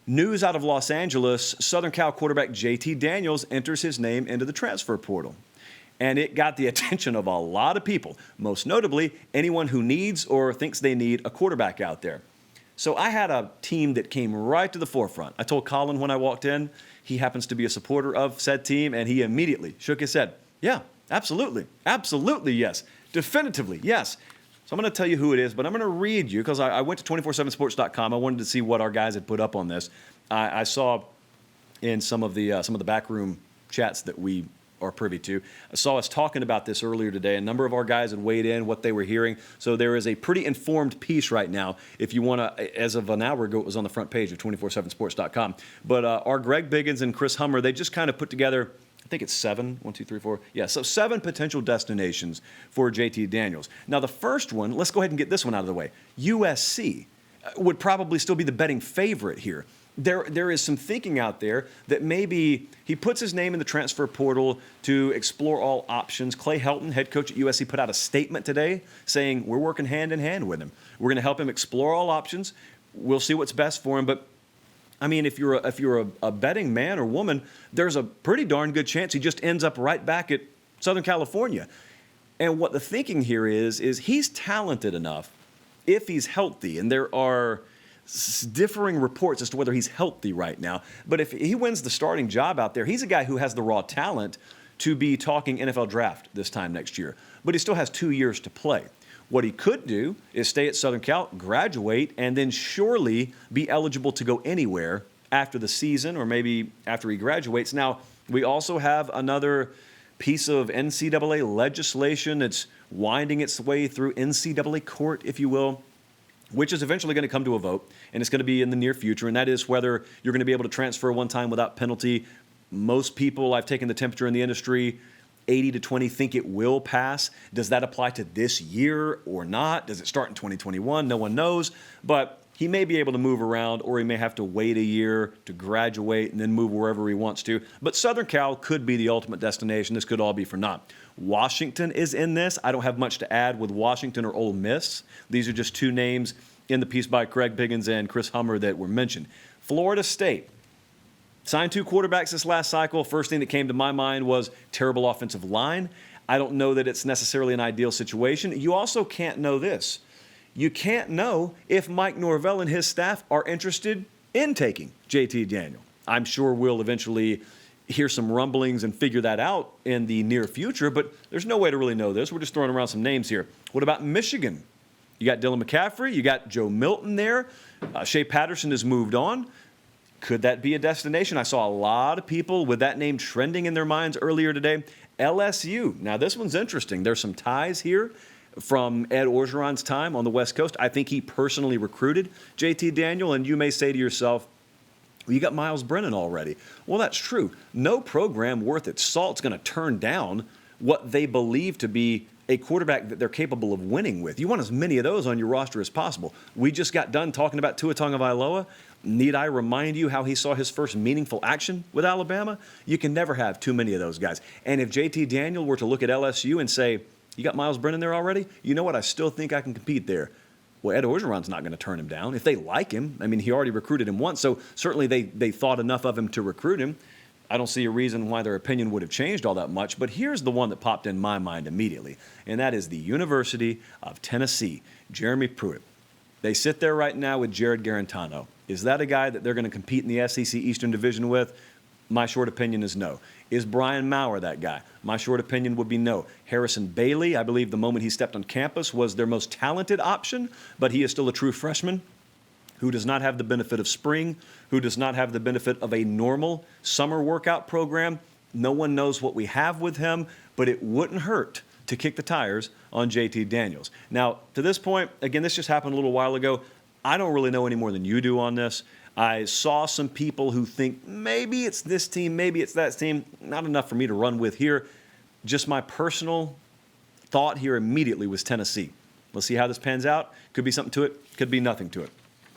News out of Los Angeles, Southern Cal quarterback JT Daniels enters his name into the transfer portal. And it got the attention of a lot of people, most notably anyone who needs or thinks they need a quarterback out there. So I had a team that came right to the forefront. I told Colin when I walked in, he happens to be a supporter of said team, and he immediately shook his head. Yeah, absolutely. Absolutely, yes. Definitively, yes. So I'm going to tell you who it is, but I'm going to read you because I went to 247sports.com. I wanted to see what our guys had put up on this. I saw in some of the backroom chats that we are privy to. I saw us talking about this earlier today. A number of our guys had weighed in what they were hearing. So there is a pretty informed piece right now. If you want to, as of an hour ago, it was on the front page of 247sports.com. But our Greg Biggins and Chris Hummer, they just kind of put together, I think it's 7. 1, 2, 3, 4. Yeah, so 7 potential destinations for JT Daniels. Now, the first one, let's go ahead and get this one out of the way. USC would probably still be the betting favorite here. There is some thinking out there that maybe he puts his name in the transfer portal to explore all options. Clay Helton, head coach at USC, put out a statement today saying we're working hand in hand with him. We're going to help him explore all options. We'll see what's best for him. But I mean, if you're a betting man or woman, there's a pretty darn good chance he just ends up right back at Southern California. And what the thinking here is he's talented enough if he's healthy, and there are differing reports as to whether he's healthy right now. But if he wins the starting job out there, he's a guy who has the raw talent to be talking NFL draft this time next year. But he still has 2 years to play. What he could do is stay at Southern Cal, graduate, and then surely be eligible to go anywhere after the season or maybe after he graduates. Now, we also have another piece of NCAA legislation that's winding its way through NCAA court, if you will, which is eventually going to come to a vote, and it's going to be in the near future, and that is whether you're going to be able to transfer one time without penalty. Most people, I've taken the temperature in the industry, 80 to 20 think it will pass. Does that apply to this year or not? Does it start in 2021? No one knows, but he may be able to move around, or he may have to wait a year to graduate and then move wherever he wants to. But Southern Cal could be the ultimate destination. This could all be for naught. Washington is in this. I don't have much to add with Washington or Ole Miss. These are just 2 names in the piece by Greg Biggins and Chris Hummer that were mentioned. Florida State signed 2 quarterbacks this last cycle. First thing that came to my mind was terrible offensive line. I don't know that it's necessarily an ideal situation. You also can't know this. You can't know if Mike Norvell and his staff are interested in taking JT Daniel. I'm sure we'll eventually hear some rumblings and figure that out in the near future, but there's no way to really know this. We're just throwing around some names here. What about Michigan? You got Dylan McCaffrey. You got Joe Milton there. Shea Patterson has moved on. Could that be a destination? I saw a lot of people with that name trending in their minds earlier today. LSU. Now, this one's interesting. There's some ties here from Ed Orgeron's time on the West Coast. I think he personally recruited JT Daniel, and you may say to yourself, well, you got Miles Brennan already. Well, that's true. No program worth its salt is going to turn down what they believe to be a quarterback that they're capable of winning with. You want as many of those on your roster as possible. We just got done talking about Tua Tagovailoa. Need I remind you how he saw his first meaningful action with Alabama? You can never have too many of those guys. And if JT Daniel were to look at LSU and say, you got Miles Brennan there already? You know what? I still think I can compete there. Well, Ed Orgeron's not going to turn him down. If they like him, I mean, he already recruited him once, so certainly they thought enough of him to recruit him. I don't see a reason why their opinion would have changed all that much, but here's the one that popped in my mind immediately, and that is the University of Tennessee, Jeremy Pruitt. They sit there right now with Jared Garantano. Is that a guy that they're going to compete in the SEC Eastern Division with? My short opinion is no. Is Brian Maurer that guy? My short opinion would be no. Harrison Bailey, I believe the moment he stepped on campus was their most talented option, but he is still a true freshman who does not have the benefit of spring, who does not have the benefit of a normal summer workout program. No one knows what we have with him, but it wouldn't hurt to kick the tires on JT Daniels. Now, to this point, again, this just happened a little while ago. I don't really know any more than you do on this. I saw some people who think maybe it's this team, maybe it's that team. Not enough for me to run with here. Just my personal thought here immediately was Tennessee. Let's see how this pans out. Could be something to it, could be nothing to it.